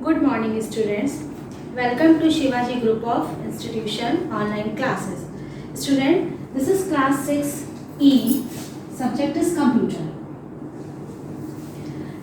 Good morning students. Welcome to Shivaji Group of Institution online classes. Student, this is class 6E. Subject is computer.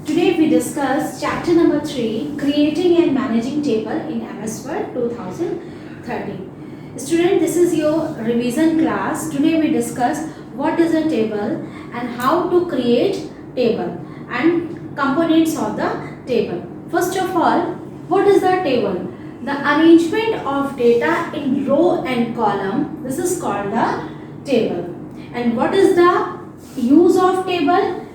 Today we discuss chapter number 3, creating and managing table in MS Word 2013. Student, this is your revision class. Today we discuss what is a table and how to create table and components of the table. First of all, what is the table? The arrangement of data in row and column. This is called the table. And what is the use of table?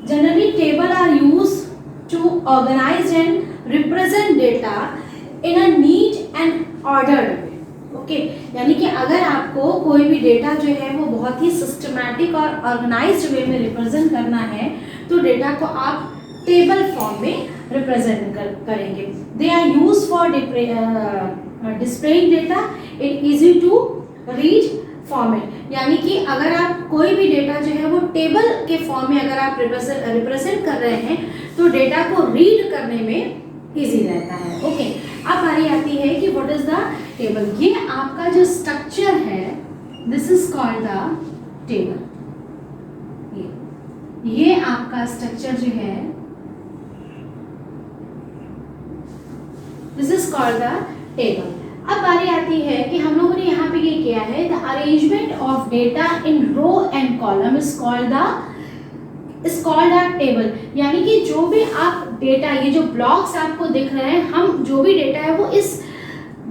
Generally, table are used to organize and represent data in a neat and ordered way. Okay, यानी कि अगर आपको कोई भी data जो है वो बहुत ही सिस्टमैटिक और ऑर्गेनाइज्ड वे में रिप्रेजेंट करना है तो डेटा को आप टेबल फॉर्म में रिप्रेजेंट करेंगे. They are used for displaying data in easy to read format. यानी कि अगर आप कोई भी डेटा जो है वो टेबल के फॉर्म में अगर आप रिप्रेजेंट कर रहे हैं तो डेटा को रीड करने में इजी रहता है. ओके, अब बारी आती है कि व्हाट इज द टेबल. ये आपका जो स्ट्रक्चर है this is called the table. ये आपका स्ट्रक्चर जो है this is called the table. अब बारी आती है कि हम लोगों ने यहाँ पे ये किया है the arrangement of data in row and column is called the table. यानी कि जो भी आप डेटा, ये जो ब्लॉक्स आपको दिख रहे हैं, हम जो भी डेटा है वो इस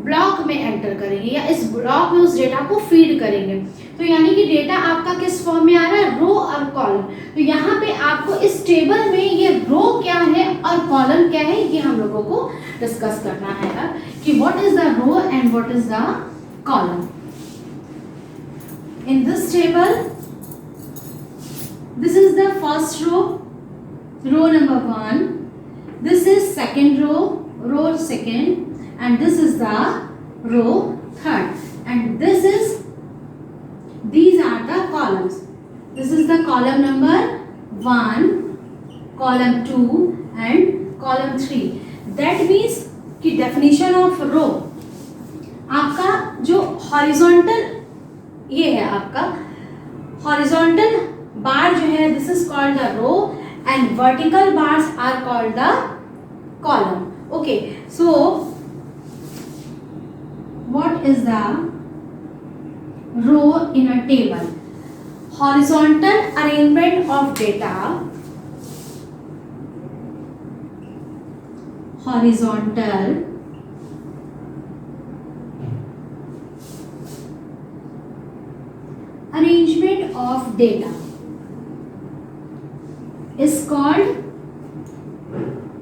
ब्लॉक में एंटर करेंगे या इस ब्लॉक में उस डेटा को फीड करेंगे. तो यानी कि डेटा आपका किस फॉर्म में आ रहा है, रो और कॉलम. तो यहाँ पे आपको इस टेबल में ये रो क्या है और कॉलम क्या है ये हम लोगों को डिस्कस करना है अब कि what is the row and what is the column. In this table this is the first row number 1, this is second row second, and this is the row third, and these are the columns. This is the column number 1, column 2 and column 3. that means कि definition of row आपका जो horizontal ये है आपका horizontal bar जो है this is called the row and vertical bars are called the column. Okay, so what is the row in a table? Horizontal arrangement of data, horizontal arrangement of data is called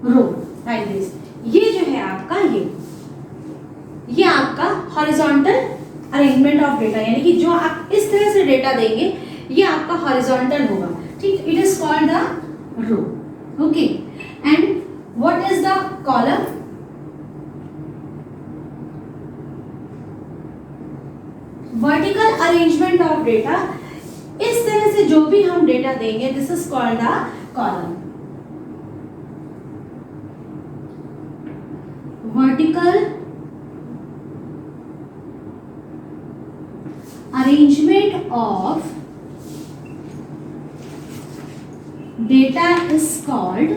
row. like this. ये जो है आपका ये आपका horizontal arrangement of data, यानी कि जो आप इस तरह से डेटा देंगे ये आपका horizontal होगा. ठीक, it is called the row. okay, and what is the column? Vertical arrangement of data. इस तरह से जो भी हम डेटा देंगे this is called the column. Vertical arrangement of data is called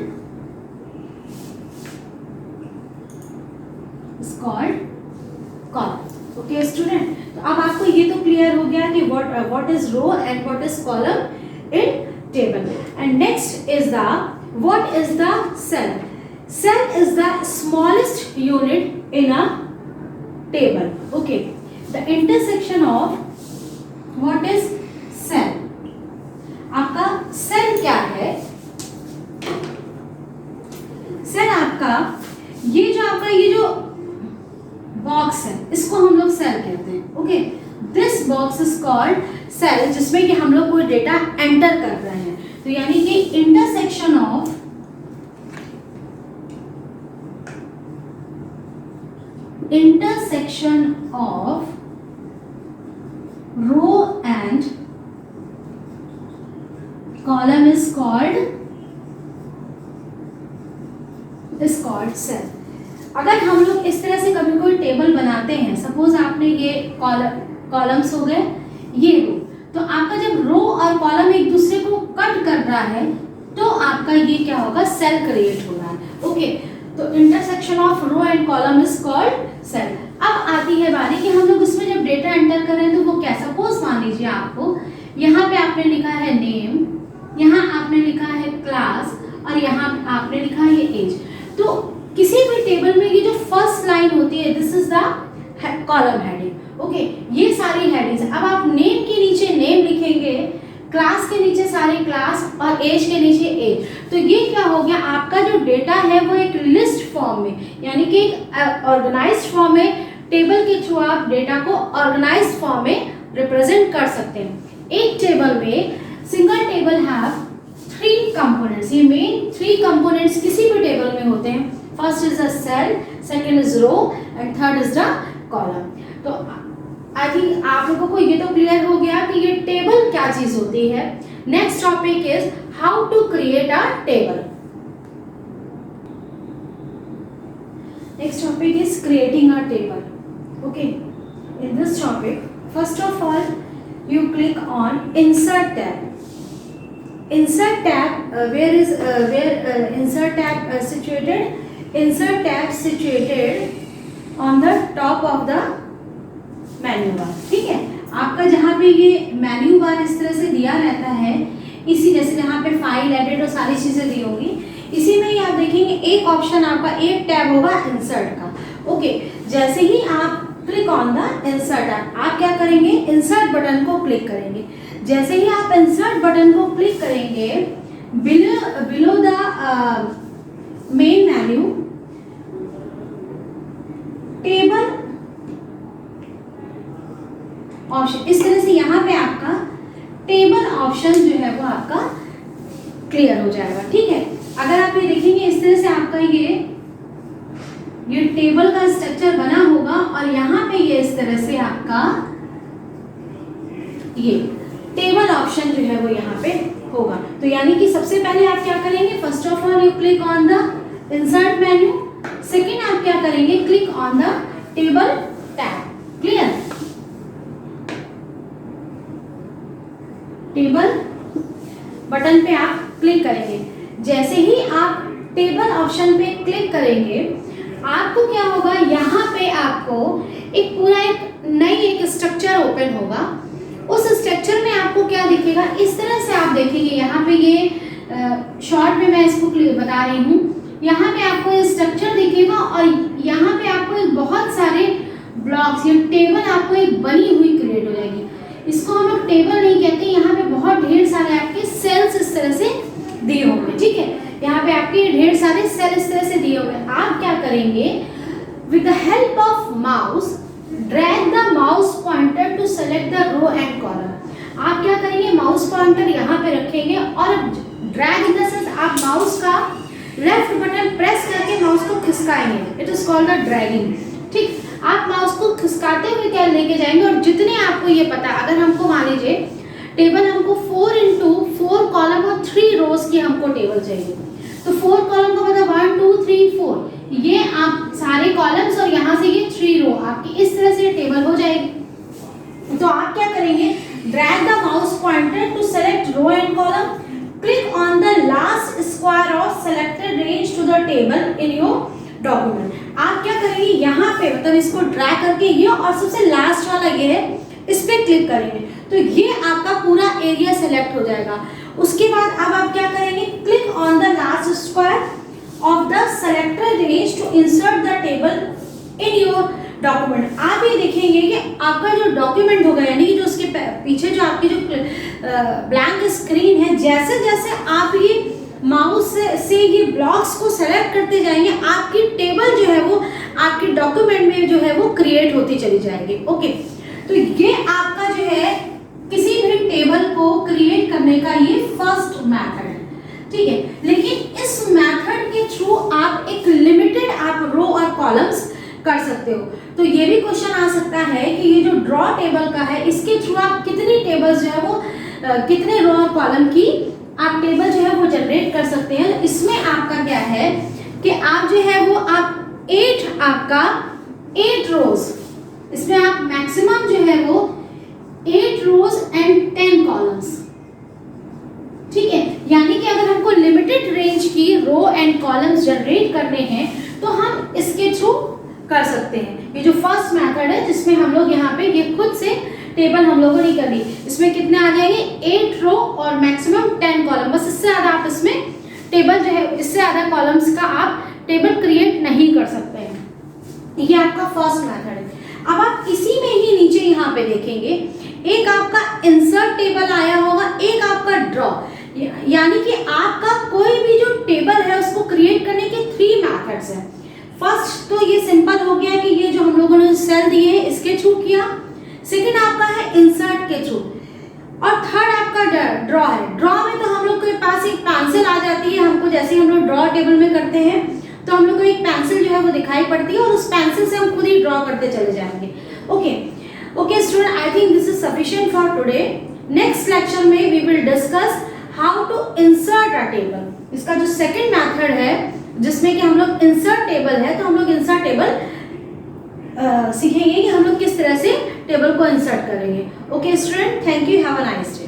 column. Okay student, तो अब आपको ये तो क्लियर हो गया कि what is row and what is column in table. And next is the what is the cell. Cell is the smallest unit in a table. Okay, the intersection of what is cell. आपका cell क्या है? Cell आपका ये जो box है इसको हम लोग सेल कहते हैं. Okay, this box is called cell, जिसमें कि हम लोग कोई डेटा एंटर कर रहे हैं. तो यानी कि intersection of row and column is called cell. अगर हम लोग इस तरह से कभी कोई टेबल बनाते हैं, सपोज आपने ये कॉलम्स हो गए, ये रो, तो आपका जब रो और कॉलम एक दूसरे को कट कर रहा है तो आपका ये क्या होगा, सेल क्रिएट हो रहा है। ओके, तो intersection of row and column is called cell. अब आती है बारी कि हम लोग इसमें जब डेटा एंटर कर रहे हैं तो वो क्या, सपोज मान लीजिए आपको यहाँ पे आपने लिखा है नेम, यहाँ आपने लिखा है क्लास और यहाँ आपने लिखा है एज। तो किसी भी टेबल में ये जो फर्स्ट लाइन होती है, this is the column heading. Okay, ये सारी हेडिंग्स। अब आप नेम के नीचे नेम लिखेंगे, क्लास के नीचे सारे क्लास और एज के नीचे एज। तो ये क्या हो गया, आपका जो डेटा है वो एक लिस्ट फॉर्म में, यानी कि एक ऑर्गेनाइज्ड फॉर्म में, टेबल के थ्रू आप डेटा को ऑर्गेनाइज्ड फॉर्म में रिप्रेजेंट कर सकते हैं। एक टेबल में सिंगल टेबल हैव 3 कंपोनेंट्स। ये मेन 3 कंपोनेंट्स किसी भी टेबल में होते हैं। First is a cell, second is row and third is the column. तो आई थिंक आप लोगों को ये तो क्लियर हो गया कि ये टेबल क्या चीज होती है। Next topic is how to create a table. Next topic is creating a table. Okay, in this topic first of all you click on insert tab. Insert tab, where is insert tab situated? Insert tab situated on the top of the menu bar. ठीक है, आपका जहाँ पे ये menu bar इस तरह से दिया रहता है, इसी जैसे जहाँ पे फाइल, एडिट और सारी चीजें दी होंगी, इसी में ही आप देखेंगे एक ऑप्शन आपका, एक टैब होगा इंसर्ट का। ओके, जैसे ही आप क्लिक ऑन द इंसर्ट, आप क्या करेंगे, इंसर्ट बटन को क्लिक करेंगे। जैसे ही आप इंसर्ट बटन को क्लिक करेंगे, below the main menu table option, इस तरह से यहाँ पे आपका टेबल ऑप्शन जो है वो आपका क्लियर हो जाएगा। ठीक है, अगर आप ये देखेंगे इस तरह से आपका ये टेबल का स्ट्रक्चर बना होगा और यहाँ पे ये इस तरह से आपका ये टेबल ऑप्शन जो है वो यहाँ पे होगा। तो यानी कि सबसे पहले आप क्या करेंगे, first of all you click on the insert menu, second आप क्या करेंगे, click on the table tab. Clear, table button पे आप क्लिक करेंगे। जैसे ही आप टेबल ऑप्शन पे क्लिक करेंगे, आपको क्या होगा, यहाँ पे आपको एक पूरा एक स्ट्रक्चर ओपन होगा। उस स्ट्रक्चर में आपको क्या दिखेगा, इस तरह से आप देखेंगे। यहाँ पे ये शॉर्ट में मैं इसको बता रही हूँ, यहाँ पे आपको ये स्ट्रक्चर दिखेगा और यहाँ पे आपको एक बहुत सारे ब्लॉक्स, ये टेबल आपको एक बनी हुई क्रिएट हो जाएगी। इसको हम लोग टेबल नहीं कहते, यहाँ पे बहुत ढेर सारे आपके सेल्स इस तरह से दिए होंगे। ठीक है, यहाँ पे आपके ढेर सारे सेल इस तरह से दिए होंगे। आप क्या करेंगे, with the help of mouse drag the mouse pointer to select the row and column. आप क्या करेंगे, माउस पॉइंटर यहाँ पे रखेंगे और ड्रैग इन द सेंस आप माउस का लेफ्ट बटन प्रेस करके माउस को खिसकाएंगे। It is called the dragging. ठीक, आप माउस को खिसकाते हुए क्या लेके जाएंगे और जितने आपको ये पता, अगर हमको मान लीजिए टेबल हमको 4x4 कॉलम और 3 रोज की हमको टेबल चाहिए, तो 4 कॉलम का मतलब 1 2 3 4, ये आप सारे कॉलम्स और यहाँ से ये 3 रो आपकी इस तरह से टेबल हो जाएगी। तो आप क्या करेंगे, drag the mouse pointer to select row and column, click on the last square of selected range to the table in your document. आप क्या करेंगे, यहाँ पे मतलब इसको ड्रैग करके ये और सबसे लास्ट वाला ये है, इस पे क्लिक करेंगे तो ये आपका पूरा एरिया सेलेक्ट हो जाएगा। उसके बाद अब आप क्या करेंगे, click on the last square of the selected range to insert the table in your document. आप ये देखेंगे कि आपका जो डॉक्यूमेंट होगा, यानी कि जो उसके पीछे जो आपकी जो ब्लैंक स्क्रीन है, जैसे जैसे आप ये माउस से ये ब्लॉक्स को सेलेक्ट करते जाएंगे, आपकी टेबल जो है वो आपके डॉक्यूमेंट में जो है वो क्रिएट होती चली जाएगी। ओके, तो ये आपका जो है किसी भी टेबल को क्रिएट करने का ये फर्स्ट मेथड है। ठीक है, लेकिन इस मेथड के थ्रू आप एक लिमिटेड आप रो और कॉलम्स कर सकते हो। तो ये भी क्वेश्चन आ सकता है कि ये जो ड्रॉ टेबल का है, इसके थ्रू आप कितनी टेबल्स जो है वो कितने रो और कॉलम की आप टेबल जो है वो जनरेट कर सकते हैं। इसमें आपका क्या है कि आप जो है वो आप 8 आपका 8 रोज, इसमें आप मैक्सिमम जो है वो 8 रोज एंड 10 कॉलम्स, ठीक है। यानी कि अगर हमको लिमिटेड रेंज की रो एंड कॉलम्स जनरेट करने हैं तो हम इसके थ्रू कर सकते हैं। ये जो फर्स्ट मेथड है जिसमें हम लोग यहाँ पे ये खुद से टेबल हम लोगों ने कर ली, इसमें कितने आ जाएंगे 8 रो और मैक्सिमम 10 कॉलम, बस इससे ज़्यादा आप इसमें टेबल जो है इससे ज़्यादा कॉलम्स का आप टेबल क्रिएट नहीं कर सकते हैं। ये आपका फर्स्ट मेथड है। अब आप इसी में ही नीचे यहाँ पे देखेंगे एक आपका इंसर्ट टेबल आया होगा, एक आपका ड्रॉ, यानी कि आपका कोई भी जो टेबल है उसको क्रिएट करने के 3 मेथड्स हैं। फर्स्ट तो ये सिंपल हो गया कि ये जो हम लोगों ने सेल दिए हैं इसके थ्रू किया, सेकंड आपका है इंसर्ट के थ्रू, और थर्ड आपका ड्रॉ है। ड्रॉ में तो हम लोग के पास एक पेंसिल आ जाती है, हमको जैसे ही हम लोग ड्रॉ टेबल में करते हैं तो हम लोग को एक पेंसिल जो है वो दिखाई पड़ती है और उस पेंसिल से हम खुद ही ड्रॉ करते चले जाएंगे। Okay student, I think this is sufficient for today. Next lecture में we will discuss how to insert a table. इसका जो सेकंड मेथड है जिसमें कि हम लोग इंसर्ट टेबल है, तो हम लोग इंसर्ट टेबल सीखेंगे कि हम लोग किस तरह से टेबल को इंसर्ट करेंगे। Okay student, thank you, have a nice day.